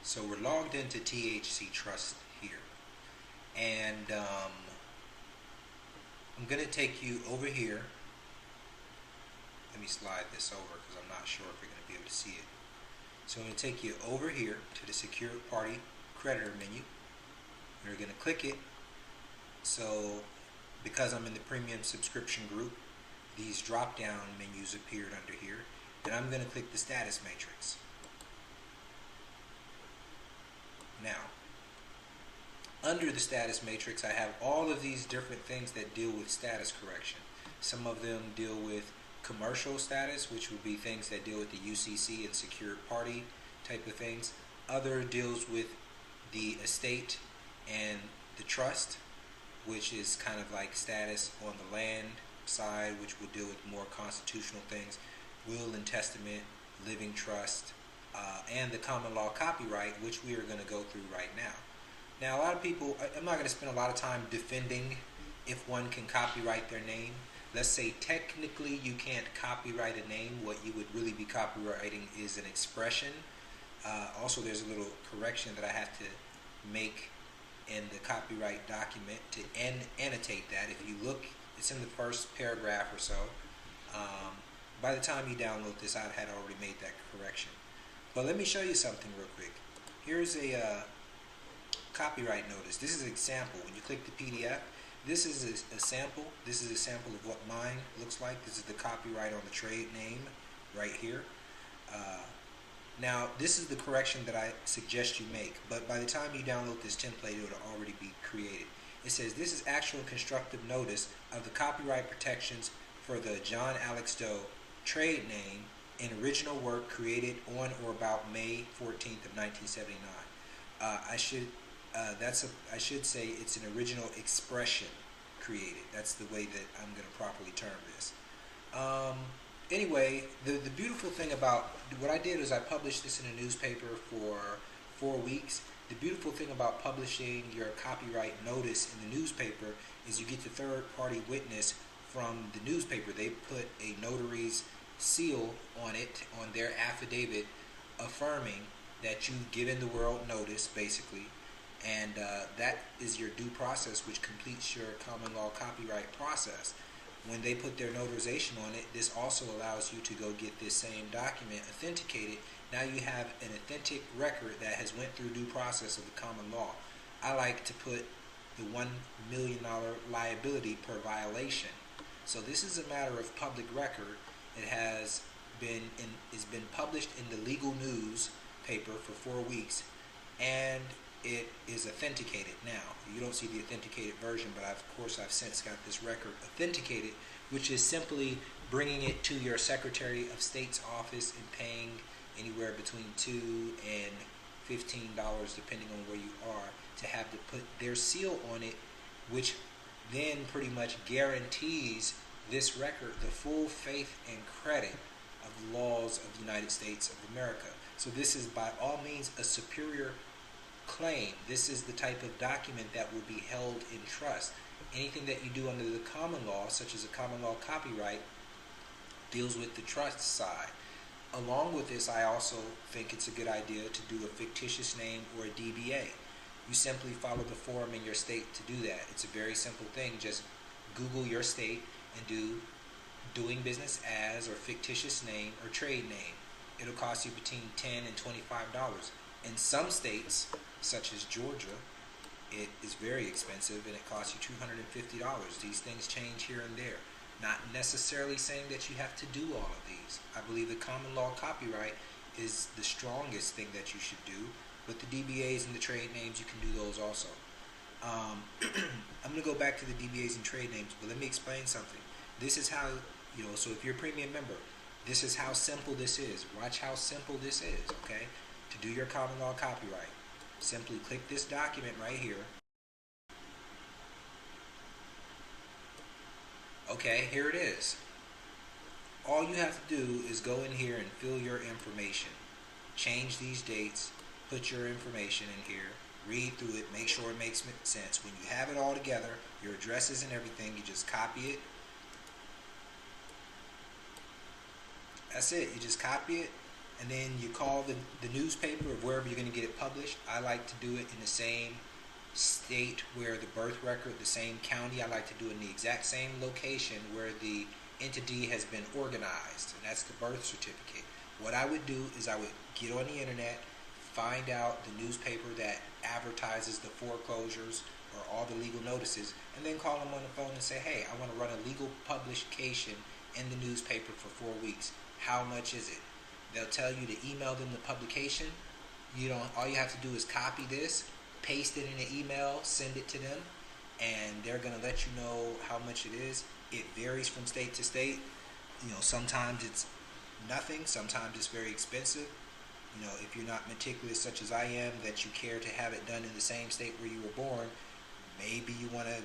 So we're logged into THC Trust here, and I'm going to take you over here. Let me slide this over because I'm not sure if you're going to be able to see it. So I'm going to take you over here to the Secure Party Creditor menu. You're going to click it. So because I'm in the premium subscription group, these drop down menus appeared under here. Then I'm going to click the status matrix. Now, under the status matrix, I have all of these different things that deal with status correction. Some of them deal with commercial status, which would be things that deal with the UCC and secured party type of things. Other deals with the estate and the trust, which is kind of like status on the land side, which would deal with more constitutional things, will and testament, living trust, and the common law copyright, which we are going to go through right now. Now, a lot of people, I'm not going to spend a lot of time defending if one can copyright their name. Let's say technically you can't copyright a name. What you would really be copywriting is an expression. Also, there's a little correction that I have to make in the copyright document to annotate that. If you look, it's in the first paragraph or so. By the time you download this, I had already made that correction. But let me show you something real quick. Here's a copyright notice. This is an example. When you click the PDF, this is a sample. This is a sample of what mine looks like. This is the copyright on the trade name right here. Now, this is the correction that I suggest you make, but by the time you download this template, it will already be created. It says, this is actual constructive notice of the copyright protections for the John Alex Doe trade name in original work created on or about May 14th of 1979. I should say it's an original expression created. That's the way that I'm going to properly term this. Anyway, the beautiful thing about what I did is I published this in a newspaper for 4 weeks. The beautiful thing about publishing your copyright notice in the newspaper is you get the third-party witness from the newspaper. They put a notary's seal on it, on their affidavit, affirming that you've given the world notice, basically, and that is your due process, which completes your common law copyright process. When they put their notarization on it, this also allows you to go get this same document authenticated. Now you have an authentic record that has went through due process of the common law. I like to put the $1 million liability per violation. So this is a matter of public record. It has been published in the legal news paper for 4 weeks, and it is authenticated now. You don't see the authenticated version, but of course I've since got this record authenticated, which is simply bringing it to your Secretary of State's office and paying anywhere between $2 and $15, depending on where you are, to have to put their seal on it, which then pretty much guarantees this record the full faith and credit of the laws of the United States of America. So this is by all means a superior claim. This is the type of document that will be held in trust. Anything that you do under the common law, such as a common law copyright, deals with the trust side. Along with this, I also think it's a good idea to do a fictitious name or a DBA. You simply follow the form in your state to do that. It's a very simple thing. Just Google your state and do doing business as or fictitious name or trade name. It'll cost you between $10 and $25. In some states, such as Georgia, it is very expensive and it costs you $250. These things change here and there. Not necessarily saying that you have to do all of these. I believe the common law copyright is the strongest thing that you should do, but the DBAs and the trade names, you can do those also. I'm going to go back to the DBAs and trade names, but let me explain something. This is how, so if you're a premium member, this is how simple this is. Watch how simple this is, okay? To do your common law copyright, simply click this document right here. Okay, here it is. All you have to do is go in here and fill your information. Change these dates, put your information in here, read through it, make sure it makes sense. When you have it all together, your addresses and everything, you just copy it. That's it. You just copy it and then you call the newspaper of wherever you're going to get it published. I like to do it in the same state where the birth record, the same county. I like to do it in the exact same location where the entity has been organized, and that's the birth certificate. What I would do is I would get on the internet, find out the newspaper that advertises the foreclosures or all the legal notices, and then call them on the phone and say, hey, I want to run a legal publication in the newspaper for 4 weeks. How much is it? They'll tell you to email them the publication. All you have to do is copy this, paste it in an email, send it to them, and they're going to let you know how much it is. It varies from state to state. Sometimes it's nothing, sometimes it's very expensive. If you're not meticulous such as I am, that you care to have it done in the same state where you were born, maybe you want to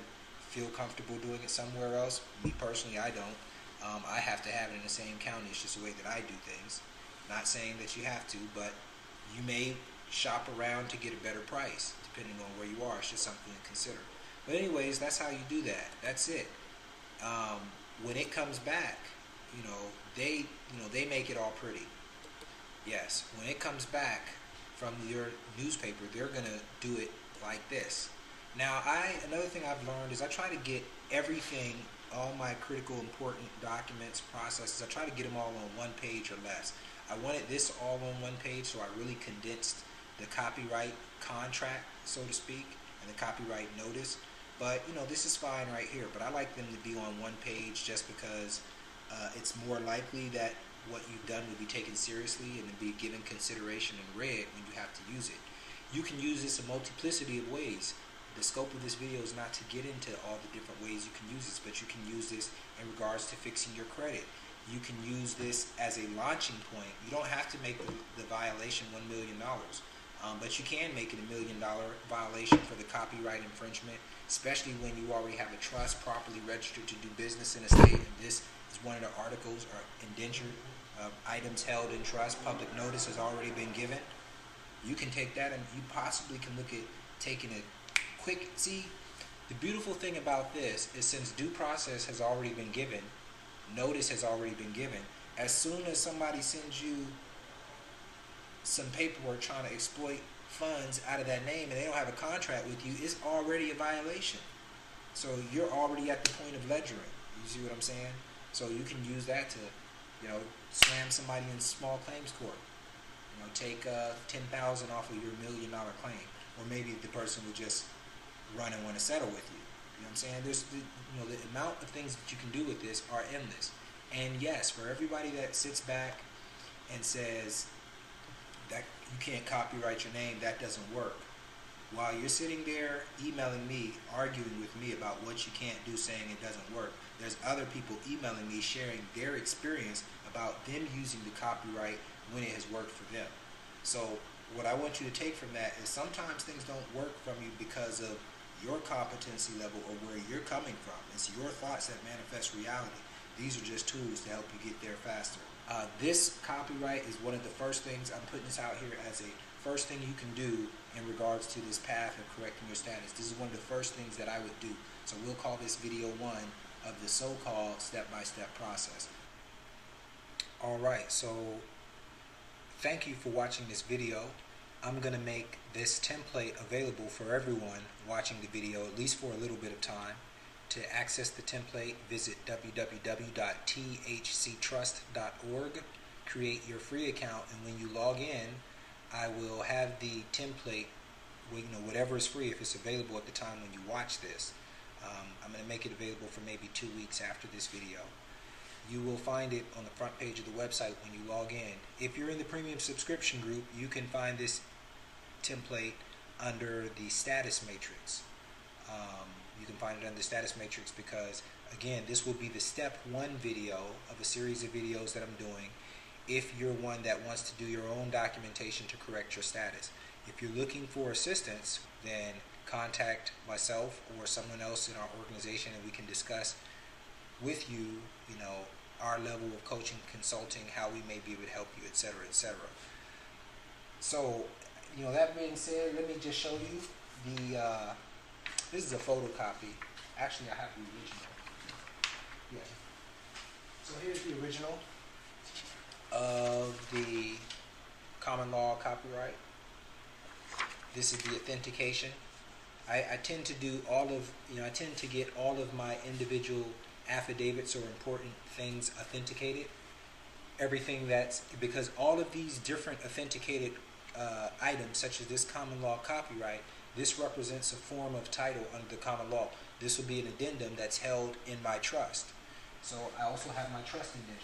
feel comfortable doing it somewhere else. Me personally, I don't. I have to have it in the same county. It's just the way that I do things. Not saying that you have to, but you may shop around to get a better price depending on where you are. It's just something to consider. But anyways, that's how you do that. That's it. When it comes back, they make it all pretty. Yes, when it comes back from your newspaper, they're gonna do it like this. Now, another thing I've learned is I try to get everything, all my critical important documents, processes, I try to get them all on one page or less. I wanted this all on one page, so I really condensed the copyright contract, so to speak, and the copyright notice. But, this is fine right here. But I like them to be on one page just because it's more likely that what you've done will be taken seriously and to be given consideration and read when you have to use it. You can use this a multiplicity of ways. The scope of this video is not to get into all the different ways you can use this, but you can use this in regards to fixing your credit. You can use this as a launching point. You don't have to make the violation $1 million, but you can make it $1 million violation for the copyright infringement, especially when you already have a trust properly registered to do business in a state. And this is one of the articles, or indentured items held in trust. Public notice has already been given. You can take that, and you possibly can look at taking it quick. See, the beautiful thing about this is since due process has already been given, notice has already been given, as soon as somebody sends you some paperwork trying to exploit funds out of that name and they don't have a contract with you, it's already a violation. So you're already at the point of ledgering. You see what I'm saying? So you can use that to, slam somebody in small claims court. Take $10,000 off of your $1 million claim, or maybe the person would just run and want to settle with you. You know what I'm saying? There's the amount of things that you can do with this are endless. And yes, for everybody that sits back and says that you can't copyright your name, that doesn't work. While you're sitting there emailing me, arguing with me about what you can't do, saying it doesn't work, there's other people emailing me sharing their experience about them using the copyright when it has worked for them. So what I want you to take from that is sometimes things don't work from you because of your competency level or where you're coming from. It's your thoughts that manifest reality. These are just tools to help you get there faster. This copyright is one of the first things. I'm putting this out here as a first thing you can do in regards to this path of correcting your status. This is one of the first things that I would do. So we'll call this video 1 of the so-called step-by-step process. Alright, so thank you for watching this video. I'm going to make this template available for everyone watching the video, at least for a little bit of time. To access the template, visit www.thctrust.org, create your free account, and when you log in, I will have the template, whatever is free, if it's available at the time when you watch this. I'm going to make it available for maybe 2 weeks after this video. You will find it on the front page of the website when you log in. If you're in the premium subscription group, you can find this template under the status matrix. You can find it under the status matrix because, again, this will be the step 1 video of a series of videos that I'm doing if you're one that wants to do your own documentation to correct your status. If you're looking for assistance, then contact myself or someone else in our organization and we can discuss with you, our level of coaching, consulting, how we may be able to help you, etc., etc. So, that being said, let me just show you this is a photocopy. Actually, I have the original. Yeah. So here's the original of the common law copyright. This is the authentication. I tend to do all of, I tend to get all of my individual affidavits or important things authenticated. Everything that's, because all of these different authenticated items, such as this common law copyright, this represents a form of title under the common law. This will be an addendum that's held in my trust. So I also have my trust indenture.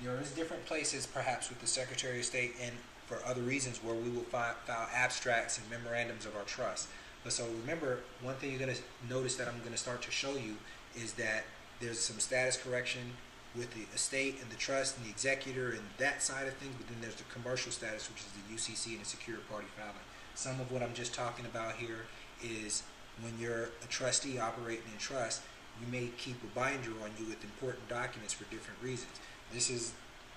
There is different places, perhaps with the Secretary of State and for other reasons, where we will file abstracts and memorandums of our trust. But so remember, one thing you're going to notice that I'm going to start to show you is that there's some status correction with the estate and the trust and the executor and that side of things, but then there's the commercial status, which is the UCC and the secured party filing. Some of what I'm just talking about here is when you're a trustee operating in trust, you may keep a binder on you with important documents for different reasons. This is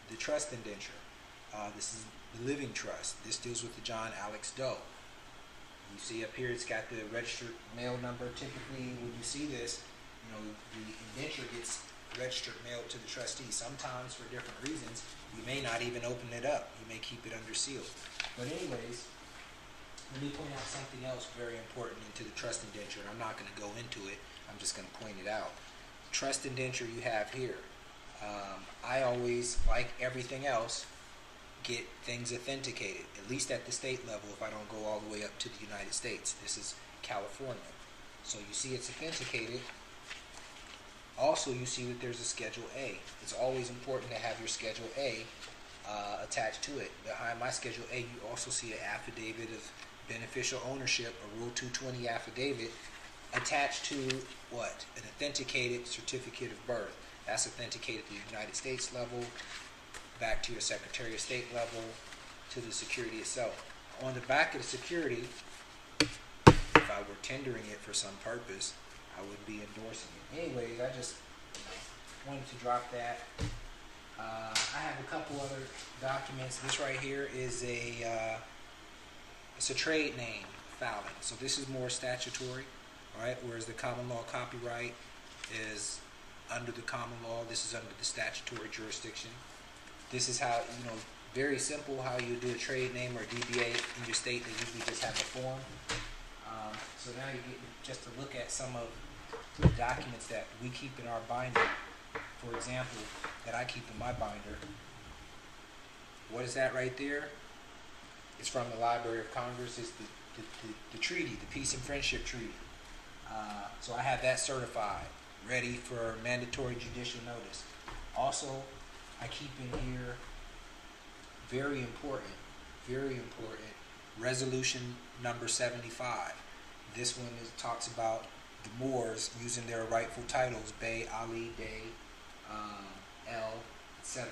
the trust indenture. This is the living trust. This deals with the John Alex Doe. You see up here, it's got the registered mail number. Typically, when you see this, the indenture gets registered mailed to the trustee. Sometimes, for different reasons, you may not even open it up. You may keep it under seal. But anyways, let me point out something else very important into the trust indenture. I'm not going to go into it. I'm just going to point it out. Trust indenture you have here. I always, like everything else, get things authenticated, at least at the state level if I don't go all the way up to the United States. This is California. So you see it's authenticated. Also, you see that there's a Schedule A. It's always important to have your Schedule A attached to it. Behind my Schedule A, you also see an affidavit of beneficial ownership, a Rule 220 affidavit, attached to what? An authenticated certificate of birth. That's authenticated at the United States level, back to your Secretary of State level, to the security itself. On the back of the security, if I were tendering it for some purpose, I would be endorsing it. Anyways, I just wanted to drop that. I have a couple other documents. This right here is it's a trade name filing. So this is more statutory, right? Whereas the common law copyright is under the common law. This is under the statutory jurisdiction. This is how, very simple how you do a trade name or DBA in your state. They usually just have a form. So now you get just to look at some of the documents that we keep in our binder. For example, that I keep in my binder. What is that right there? It's from the Library of Congress. It's the treaty, the Peace and Friendship Treaty. So I have that certified, ready for mandatory judicial notice. Also, I keep in here, very important, resolution number 75. This one talks about the Moors using their rightful titles, Bey, Ali, Day, El, etc.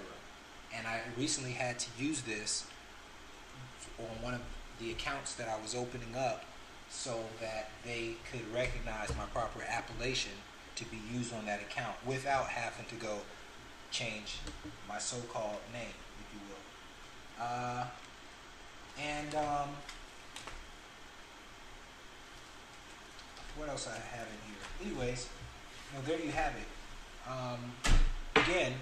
And I recently had to use this on one of the accounts that I was opening up so that they could recognize my proper appellation to be used on that account without having to go change my so-called name, if you will. What else I have in here? Anyways, there you have it. Again,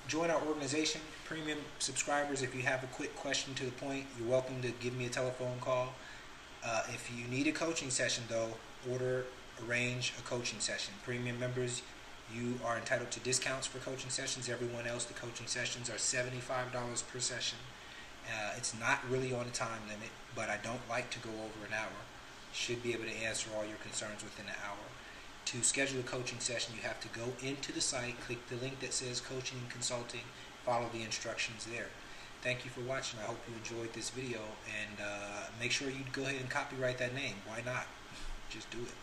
join our organization, premium subscribers. If you have a quick question to the point, you're welcome to give me a telephone call. If you need a coaching session, though, arrange a coaching session. Premium members, you are entitled to discounts for coaching sessions. Everyone else, the coaching sessions are $75 per session. It's not really on a time limit, but I don't like to go over an hour. Should be able to answer all your concerns within an hour. To schedule a coaching session, you have to go into the site, click the link that says Coaching and Consulting, follow the instructions there. Thank you for watching. I hope you enjoyed this video, and make sure you go ahead and copyright that name. Why not? Just do it.